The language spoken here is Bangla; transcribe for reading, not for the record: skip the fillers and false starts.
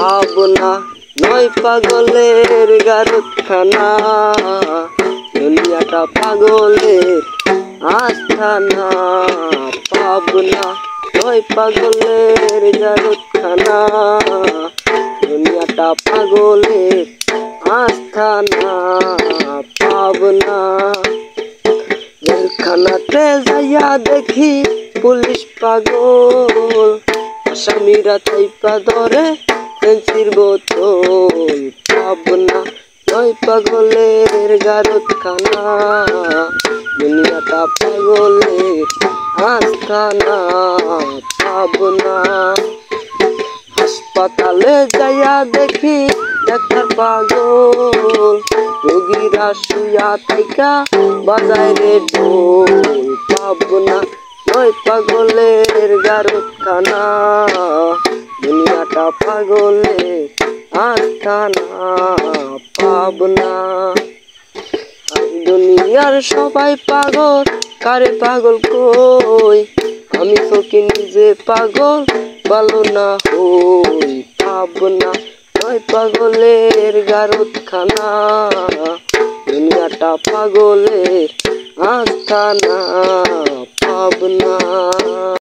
পাবনা নয় পাগলের গারতখানা, দুনিয়াটা পাগলের আস্থানা। পাবনা নয় পাগলের গারতখানা, দুনিয়াটা পাগলের আস্থানা। পাবনা জেলখানাতে যাইয়া দেখি পুলিশ পাগল, আসামিরা চাইপা ধরে ফেন্সির বোতল। পাবনা নয় পাগলের গারতখানা, দুনিয়াটা পাগলের আস্থানা। পাবনা হাসপাতালে যাইয়া দেখি ডাক্তার পাগল, রোগীরা শুয়া থাইকা বাজায় রে ঢোল। পাবনা নয় পাগলের গারতখানা, দুনিয়াটা পাগলের আস্থানা। পাবনা দুনিয়ার সবাই পাগল, কারে পাগল কই, আমি তো কি নিজে পাগল ভালো না হই। পাবনা নয় পাগলের গারতখানা, দুনিয়াটা পাগলের আস্থানা। পাবনা।